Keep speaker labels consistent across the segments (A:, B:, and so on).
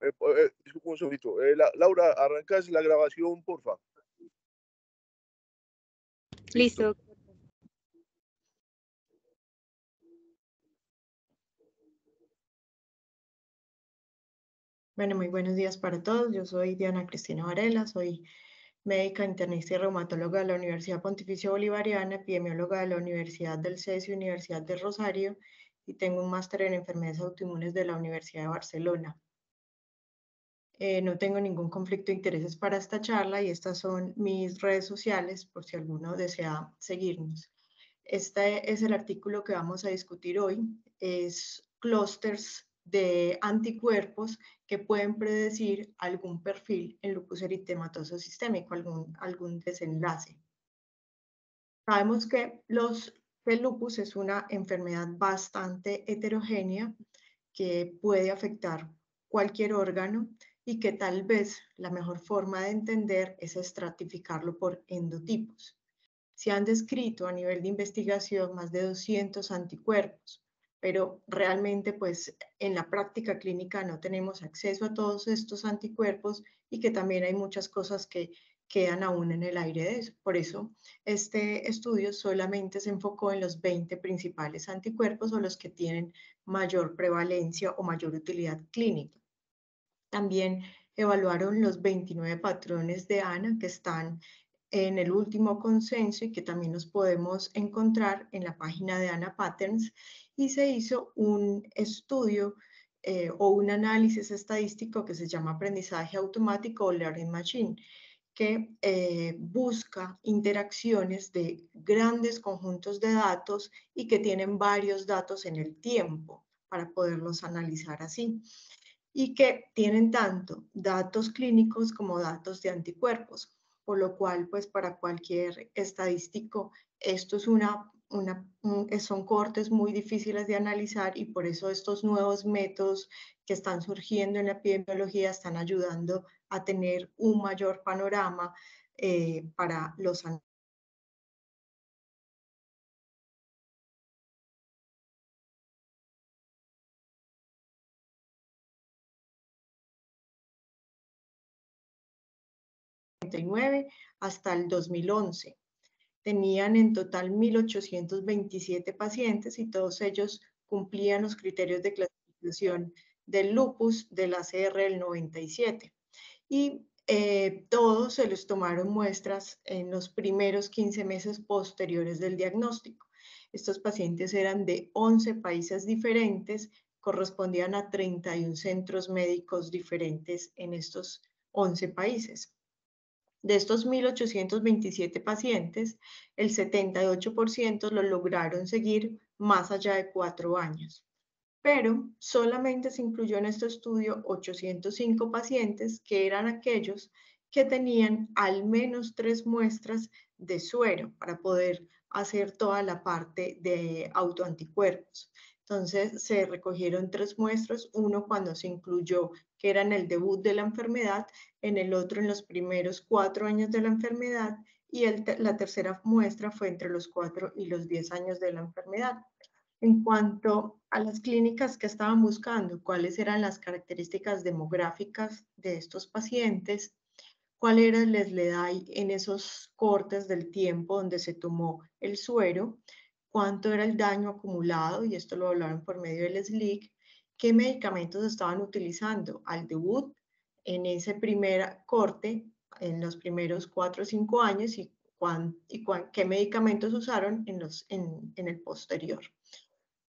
A: Disculpe un segundito. Laura, arrancas la grabación, porfa.
B: Listo.
C: Bueno, muy buenos días para todos. Yo soy Diana Cristina Varela, soy médica internista y reumatóloga de la Universidad Pontificia Bolivariana, epidemióloga de la Universidad del CES y Universidad del Rosario, y tengo un máster en enfermedades autoinmunes de la Universidad de Barcelona. No tengo ningún conflicto de intereses para esta charla y estas son mis redes sociales por si alguno desea seguirnos. Este es el artículo que vamos a discutir hoy. Es clústeres de anticuerpos que pueden predecir algún perfil en lupus eritematoso sistémico, algún desenlace. Sabemos que el lupus es una enfermedad bastante heterogénea que puede afectar cualquier órgano y que tal vez la mejor forma de entender es estratificarlo por endotipos. Se han descrito a nivel de investigación más de 200 anticuerpos, pero realmente pues en la práctica clínica no tenemos acceso a todos estos anticuerpos y que también hay muchas cosas que quedan aún en el aire de eso. Por eso este estudio solamente se enfocó en los 20 principales anticuerpos o los que tienen mayor prevalencia o mayor utilidad clínica. También evaluaron los 29 patrones de ANA que están en el último consenso y que también los podemos encontrar en la página de ANA Patterns, y se hizo un estudio o un análisis estadístico que se llama aprendizaje automático o Learning Machine, que busca interacciones de grandes conjuntos de datos y que tienen varios datos en el tiempo para poderlos analizar así, y que tienen tanto datos clínicos como datos de anticuerpos, por lo cual, pues para cualquier estadístico, esto es son cortes muy difíciles de analizar, y por eso estos nuevos métodos que están surgiendo en la epidemiología están ayudando a tener un mayor panorama para los análisis. Hasta el 2011. Tenían en total 1.827 pacientes y todos ellos cumplían los criterios de clasificación del lupus del ACR del 97. Y todos se les tomaron muestras en los primeros 15 meses posteriores del diagnóstico. Estos pacientes eran de 11 países diferentes, correspondían a 31 centros médicos diferentes en estos 11 países. De estos 1.827 pacientes, el 78% lo lograron seguir más allá de 4 años. Pero solamente se incluyó en este estudio 805 pacientes, que eran aquellos que tenían al menos 3 muestras de suero para poder hacer toda la parte de autoanticuerpos. Entonces se recogieron 3 muestras, uno cuando se incluyó, que era en el debut de la enfermedad, en el otro en los primeros 4 años de la enfermedad, y la tercera muestra fue entre los 4 y los 10 años de la enfermedad. En cuanto a las clínicas que estaban buscando, cuáles eran las características demográficas de estos pacientes, cuál era el SLEDAI en esos cortes del tiempo donde se tomó el suero, cuánto era el daño acumulado, y esto lo hablaron por medio del SLIC, qué medicamentos estaban utilizando al debut, en ese primer corte, en los primeros 4 o 5 años, y qué medicamentos usaron en el posterior.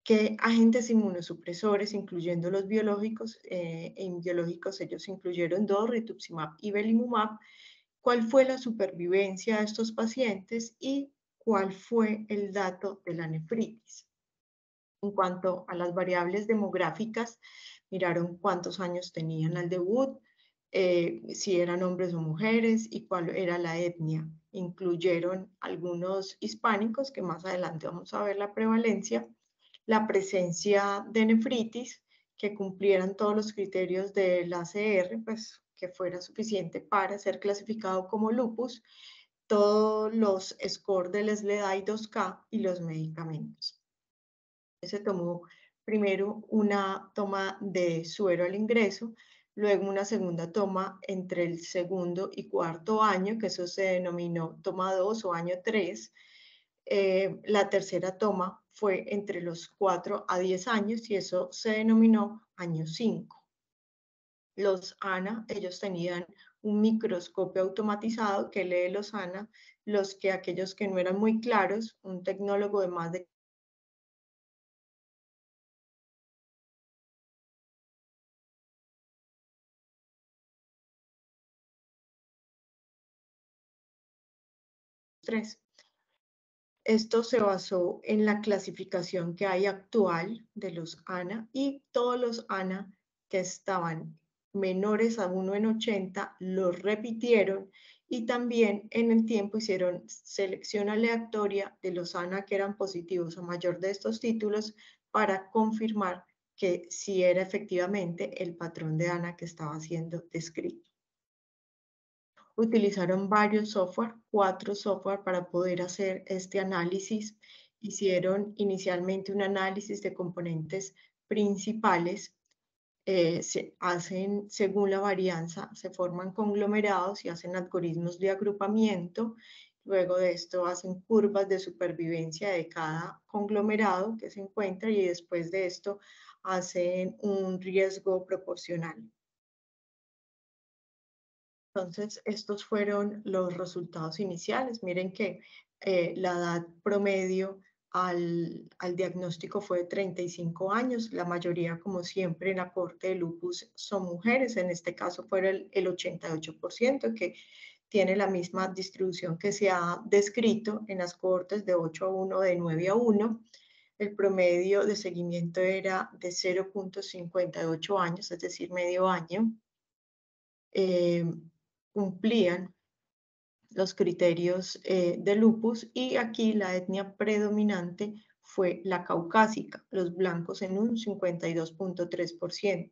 C: ¿Qué agentes inmunosupresores, incluyendo los biológicos? En biológicos ellos incluyeron 2, rituximab y belimumab. ¿Cuál fue la supervivencia de estos pacientes y cuál fue el dato de la nefritis? En cuanto a las variables demográficas, miraron cuántos años tenían al debut, si eran hombres o mujeres y cuál era la etnia. Incluyeron algunos hispánicos, que más adelante vamos a ver la prevalencia, la presencia de nefritis, que cumplieran todos los criterios del ACR, pues que fuera suficiente para ser clasificado como lupus, todos los scores del SLEDAI 2K y los medicamentos. Se tomó primero una toma de suero al ingreso, luego una segunda toma entre el segundo y cuarto año, que eso se denominó toma 2 o año 3. La tercera toma fue entre los 4 a 10 años y eso se denominó año 5. Los ANA, ellos tenían un microscopio automatizado que lee los ANA, aquellos que no eran muy claros, un tecnólogo de más de tres. Esto se basó en la clasificación que hay actual de los ANA y todos los ANA que estaban menores a 1 en 80 los repitieron y también en el tiempo hicieron selección aleatoria de los ANA que eran positivos a mayor de estos títulos para confirmar que sí era efectivamente el patrón de ANA que estaba siendo descrito. Utilizaron varios software, 4 software para poder hacer este análisis. Hicieron inicialmente un análisis de componentes principales, se hacen según la varianza, se forman conglomerados y hacen algoritmos de agrupamiento. Luego de esto hacen curvas de supervivencia de cada conglomerado que se encuentra y después de esto hacen un riesgo proporcional. Entonces, estos fueron los resultados iniciales. Miren que la edad promedio al diagnóstico fue de 35 años. La mayoría, como siempre, en la corte de lupus son mujeres. En este caso fue el 88%, que tiene la misma distribución que se ha descrito en las cortes de 8 a 1, de 9 a 1. El promedio de seguimiento era de 0.58 años, es decir, medio año. Cumplían los criterios de lupus y aquí la etnia predominante fue la caucásica, los blancos en un 52.3%.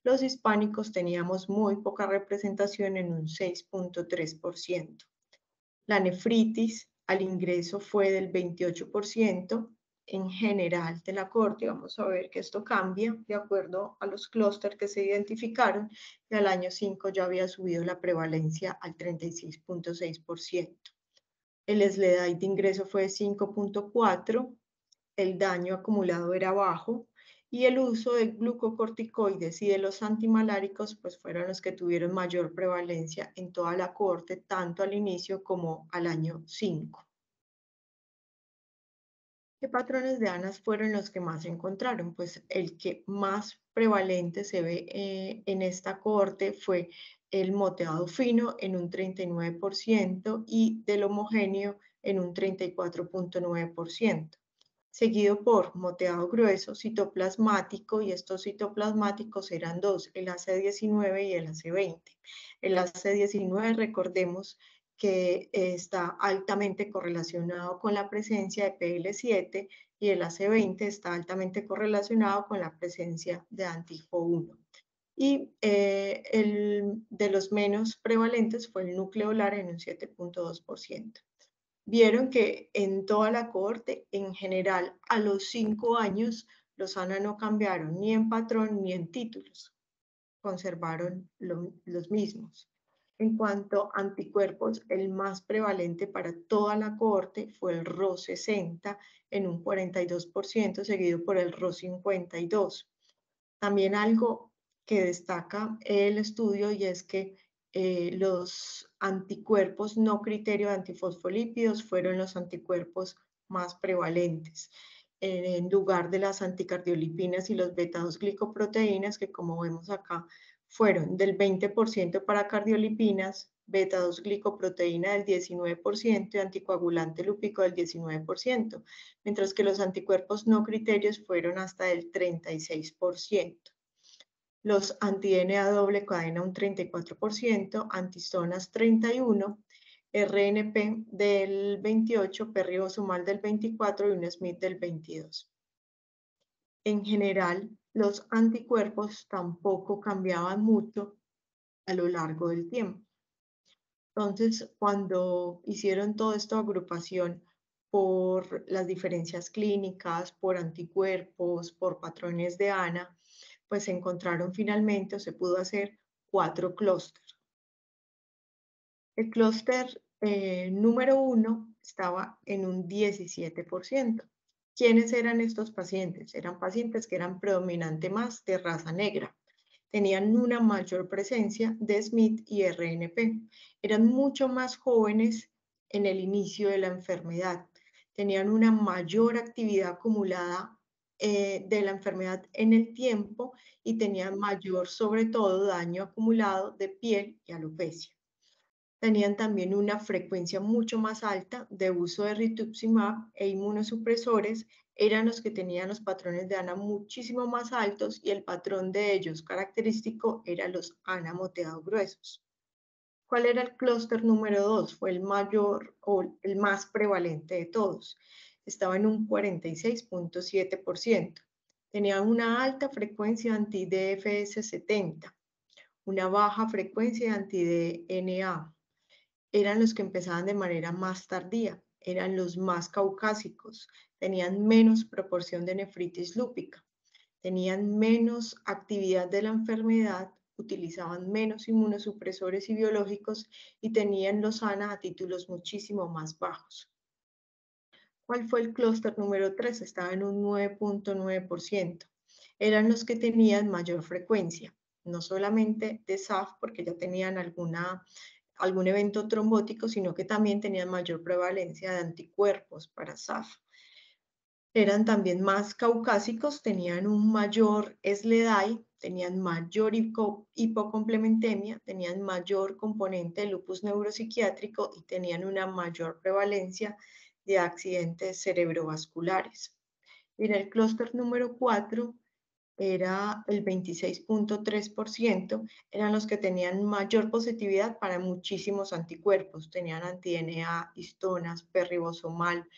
C: Los hispánicos teníamos muy poca representación en un 6.3%. La nefritis al ingreso fue del 28%. En general de la corte, vamos a ver que esto cambia de acuerdo a los clústeres que se identificaron y al año 5 ya había subido la prevalencia al 36.6%. El SLEDAI de ingreso fue de 5.4, el daño acumulado era bajo y el uso de glucocorticoides y de los antimaláricos pues fueron los que tuvieron mayor prevalencia en toda la corte, tanto al inicio como al año 5. ¿Qué patrones de ANAS fueron los que más se encontraron? Pues el que más prevalente se ve en esta cohorte fue el moteado fino en un 39% y del homogéneo en un 34.9%, seguido por moteado grueso, citoplasmático, y estos citoplasmáticos eran dos, el AC19 y el AC20. El AC19, recordemos, que está altamente correlacionado con la presencia de PL7 y el AC20 está altamente correlacionado con la presencia de anti-HO1. Y el de los menos prevalentes fue el nucleolar en un 7.2%. Vieron que en toda la cohorte, en general, a los 5 años, los ANA no cambiaron ni en patrón ni en títulos, conservaron los mismos. En cuanto a anticuerpos, el más prevalente para toda la cohorte fue el RO60 en un 42%, seguido por el RO52. También algo que destaca el estudio y es que los anticuerpos no criterio de antifosfolípidos fueron los anticuerpos más prevalentes en lugar de las anticardiolipinas y los beta-2 glicoproteínas, que como vemos acá fueron del 20% para cardiolipinas, beta-2 glicoproteína del 19% y anticoagulante lúpico del 19%, mientras que los anticuerpos no criterios fueron hasta el 36%. Los anti-DNA doble cadena un 34%, antistonas 31%, RNP del 28%, perribosomal del 24% y un SMIT del 22%. En general, los anticuerpos tampoco cambiaban mucho a lo largo del tiempo. Entonces, cuando hicieron toda esta agrupación por las diferencias clínicas, por anticuerpos, por patrones de ANA, pues se encontraron finalmente o se pudo hacer 4 clústeres. El clúster número 1 estaba en un 17%. ¿Quiénes eran estos pacientes? Eran pacientes que eran predominante más de raza negra. Tenían una mayor presencia de SMID y RNP. Eran mucho más jóvenes en el inicio de la enfermedad. Tenían una mayor actividad acumulada de la enfermedad en el tiempo y tenían mayor, sobre todo, daño acumulado de piel y alopecia. Tenían también una frecuencia mucho más alta de uso de rituximab e inmunosupresores, eran los que tenían los patrones de ANA muchísimo más altos y el patrón de ellos característico eran los ANA moteados gruesos. ¿Cuál era el clúster número 2? Fue el mayor o el más prevalente de todos. Estaba en un 46.7%. Tenía una alta frecuencia anti-DFS70, una baja frecuencia anti-DNA. Eran los que empezaban de manera más tardía, eran los más caucásicos, tenían menos proporción de nefritis lúpica, tenían menos actividad de la enfermedad, utilizaban menos inmunosupresores y biológicos y tenían los ANA a títulos muchísimo más bajos. ¿Cuál fue el clúster número 3? Estaba en un 9.9%. Eran los que tenían mayor frecuencia, no solamente de SAF, porque ya tenían algún evento trombótico, sino que también tenían mayor prevalencia de anticuerpos para SAF. Eran también más caucásicos, tenían un mayor SLEDAI, tenían mayor hipocomplementemia, tenían mayor componente de lupus neuropsiquiátrico y tenían una mayor prevalencia de accidentes cerebrovasculares. En el clúster número 4 era el 26.3%, eran los que tenían mayor positividad para muchísimos anticuerpos, tenían anti-DNA, histonas, perribosomal,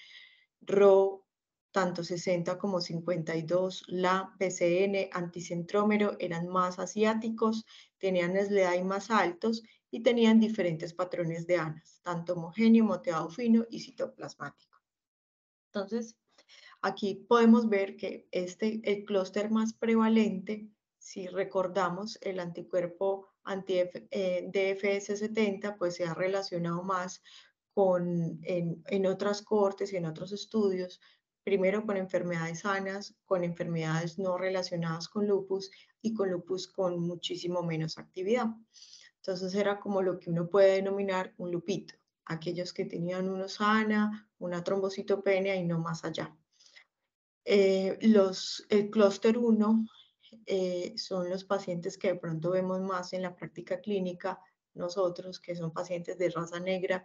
C: RO, tanto 60 como 52, la PCN, anticentrómero, eran más asiáticos, tenían SLEDAI más altos y tenían diferentes patrones de ANAS, tanto homogéneo, moteado fino y citoplasmático. Entonces, aquí podemos ver que el clúster más prevalente, si recordamos el anticuerpo anti-DFS70, pues se ha relacionado más en otras cortes y en otros estudios, primero con enfermedades sanas, con enfermedades no relacionadas con lupus y con lupus con muchísimo menos actividad. Entonces era como lo que uno puede denominar un lupito, aquellos que tenían uno sana, una trombocitopenia y no más allá. El clúster 1 son los pacientes que de pronto vemos más en la práctica clínica, nosotros, que son pacientes de raza negra,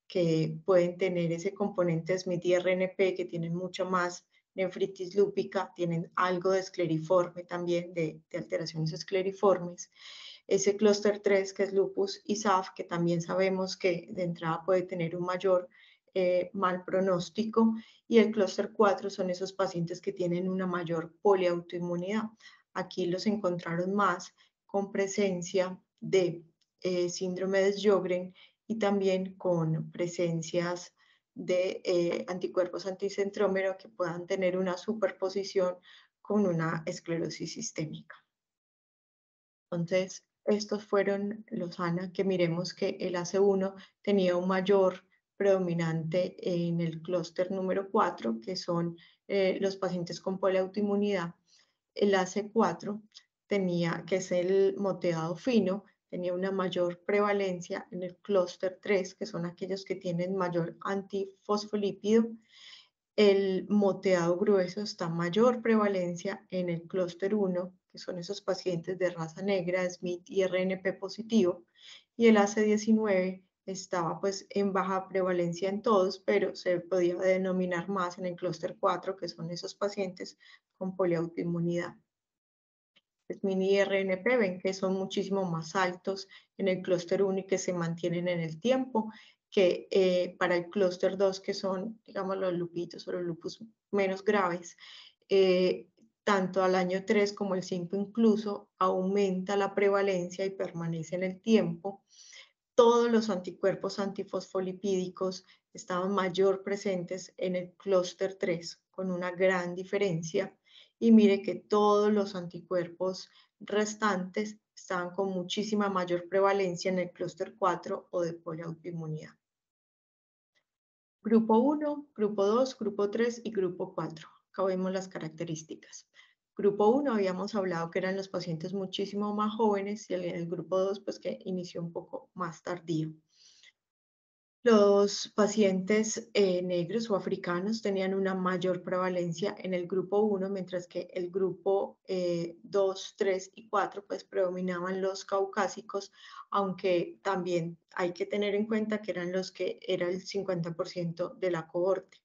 C: que pueden tener ese componente SMID y RNP, que tienen mucha más nefritis lúpica, tienen algo de escleriforme también, de alteraciones escleriformes. Ese clúster 3, que es lupus y SAF, que también sabemos que de entrada puede tener un mayor mal pronóstico, y el clúster 4 son esos pacientes que tienen una mayor poliautoinmunidad. Aquí los encontraron más con presencia de síndrome de Sjögren y también con presencias de anticuerpos anticentrómero que puedan tener una superposición con una esclerosis sistémica. Entonces, estos fueron los ANA que miremos que el AC1 tenía un mayor predominante en el clúster número 4, que son los pacientes con poliautoinmunidad. El AC4 tenía, que es el moteado fino, tenía una mayor prevalencia en el clúster 3, que son aquellos que tienen mayor antifosfolípido. El moteado grueso está mayor prevalencia en el clúster 1, que son esos pacientes de raza negra, SMID y RNP positivo, y el AC19 estaba pues en baja prevalencia en todos, pero se podía denominar más en el clúster 4, que son esos pacientes con poliautoinmunidad. SMID y RNP ven que son muchísimo más altos en el clúster 1 y que se mantienen en el tiempo, que para el clúster 2, que son, digamos, los lupitos o los lupus menos graves, tanto al año 3 como el 5 incluso, aumenta la prevalencia y permanece en el tiempo. Todos los anticuerpos antifosfolipídicos estaban mayor presentes en el clúster 3, con una gran diferencia, y mire que todos los anticuerpos restantes estaban con muchísima mayor prevalencia en el clúster 4 o de poliautoinmunidad. Grupo 1, grupo 2, grupo 3 y grupo 4. Acá vemos las características. Grupo 1 habíamos hablado que eran los pacientes muchísimo más jóvenes y el grupo 2 pues que inició un poco más tardío. Los pacientes negros o africanos tenían una mayor prevalencia en el grupo 1, mientras que el grupo 2, 3 y 4 pues predominaban los caucásicos, aunque también hay que tener en cuenta que eran los que era el 50% de la cohorte.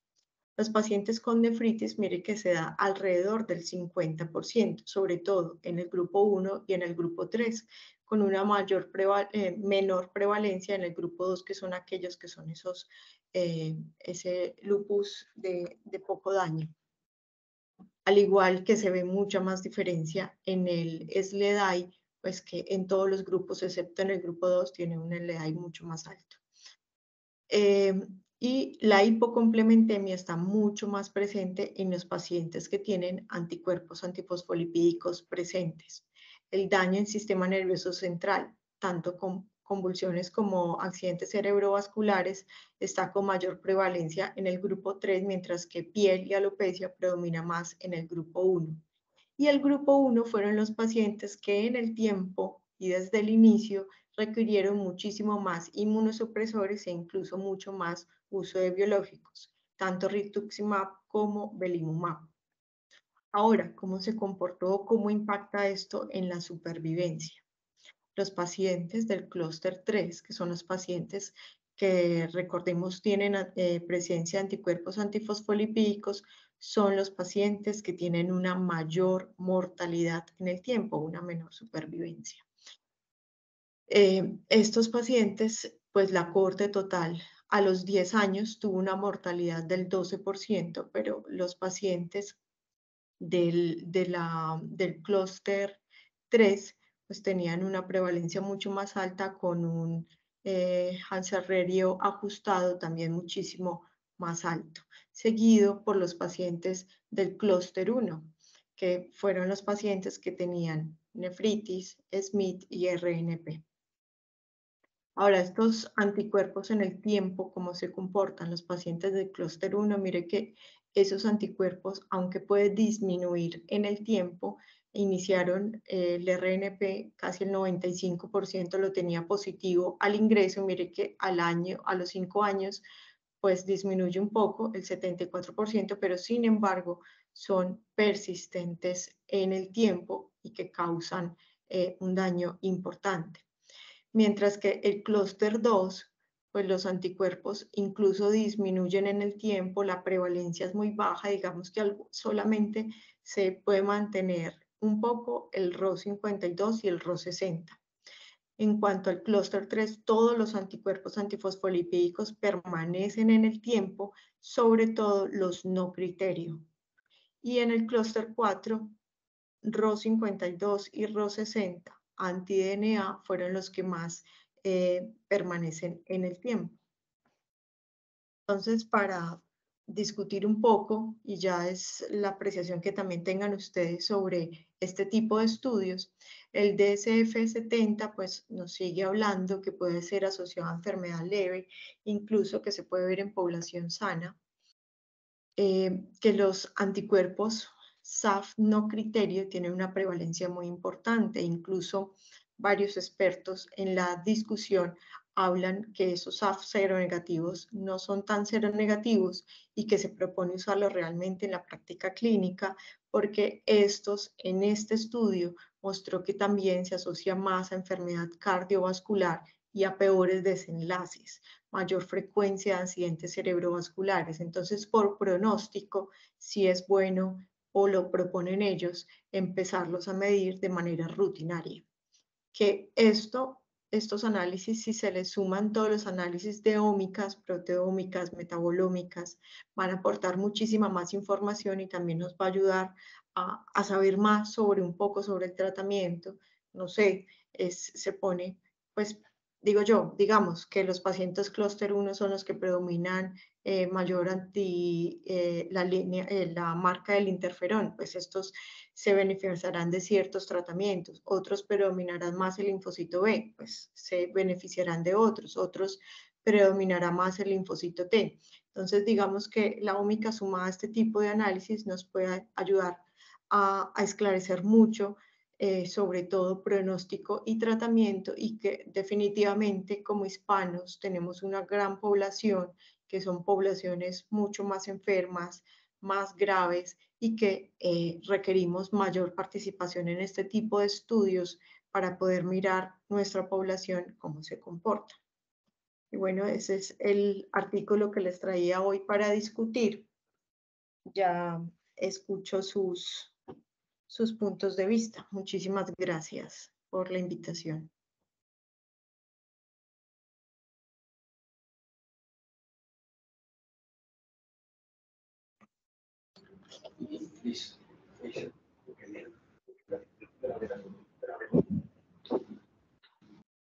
C: Los pacientes con nefritis, mire que se da alrededor del 50%, sobre todo en el grupo 1 y en el grupo 3, con una menor prevalencia en el grupo 2, que son aquellos que son ese lupus de poco daño. Al igual que se ve mucha más diferencia en el SLEDAI, pues que en todos los grupos, excepto en el grupo 2, tiene un SLEDAI mucho más alto. Y la hipocomplementemia está mucho más presente en los pacientes que tienen anticuerpos antifosfolipídicos presentes. El daño en sistema nervioso central, tanto con convulsiones como accidentes cerebrovasculares, está con mayor prevalencia en el grupo 3, mientras que piel y alopecia predomina más en el grupo 1. Y el grupo 1 fueron los pacientes que en el tiempo y desde el inicio requirieron muchísimo más inmunosupresores e incluso mucho más uso de biológicos, tanto rituximab como belimumab. Ahora, ¿cómo se comportó? ¿Cómo impacta esto en la supervivencia? Los pacientes del clúster 3, que son los pacientes que recordemos tienen presencia de anticuerpos antifosfolipídicos, son los pacientes que tienen una mayor mortalidad en el tiempo, una menor supervivencia. Estos pacientes, pues la cohorte total a los 10 años tuvo una mortalidad del 12%, pero los pacientes del clúster 3 pues tenían una prevalencia mucho más alta con un Hansen-Rerio ajustado también muchísimo más alto, seguido por los pacientes del clúster 1, que fueron los pacientes que tenían nefritis, SMIT y RNP. Ahora, estos anticuerpos en el tiempo, ¿cómo se comportan los pacientes del clúster 1? Mire que esos anticuerpos, aunque puede disminuir en el tiempo, iniciaron el RNP, casi el 95% lo tenía positivo al ingreso. Mire que al año, a los 5 años, pues disminuye un poco, el 74%, pero sin embargo son persistentes en el tiempo y que causan un daño importante. Mientras que el clúster 2, pues los anticuerpos incluso disminuyen en el tiempo, la prevalencia es muy baja, digamos que solamente se puede mantener un poco el RO52 y el RO60. En cuanto al clúster 3, todos los anticuerpos antifosfolipídicos permanecen en el tiempo, sobre todo los no criterio. Y en el clúster 4, RO52 y RO60 anti-DNA fueron los que más permanecen en el tiempo. Entonces, para discutir un poco, y ya es la apreciación que también tengan ustedes sobre este tipo de estudios, el DSF-70 pues nos sigue hablando que puede ser asociado a enfermedad leve, incluso que se puede ver en población sana, que los anticuerpos SAF no criterio tienen una prevalencia muy importante. Incluso varios expertos en la discusión hablan que esos SAF seronegativos no son tan seronegativos y que se propone usarlos realmente en la práctica clínica porque estos en este estudio mostró que también se asocia más a enfermedad cardiovascular y a peores desenlaces, mayor frecuencia de accidentes cerebrovasculares. Entonces, por pronóstico, si es bueno o lo proponen ellos, empezarlos a medir de manera rutinaria. Que estos análisis, si se les suman todos los análisis de ómicas, proteómicas, metabolómicas, van a aportar muchísima más información y también nos va a ayudar a saber más un poco sobre el tratamiento. No sé, se pone pues digo yo, digamos que los pacientes clúster 1 son los que predominan mayor la marca del interferón, pues estos se beneficiarán de ciertos tratamientos, otros predominarán más el linfocito B, pues se beneficiarán de otros, otros predominará más el linfocito T. Entonces, digamos que la ómica sumada a este tipo de análisis nos puede ayudar a esclarecer mucho sobre todo pronóstico y tratamiento, y que definitivamente como hispanos tenemos una gran población que son poblaciones mucho más enfermas, más graves y que requerimos mayor participación en este tipo de estudios para poder mirar nuestra población cómo se comporta. Y bueno, ese es el artículo que les traía hoy para discutir. Ya escucho sus puntos de vista. Muchísimas gracias por la invitación.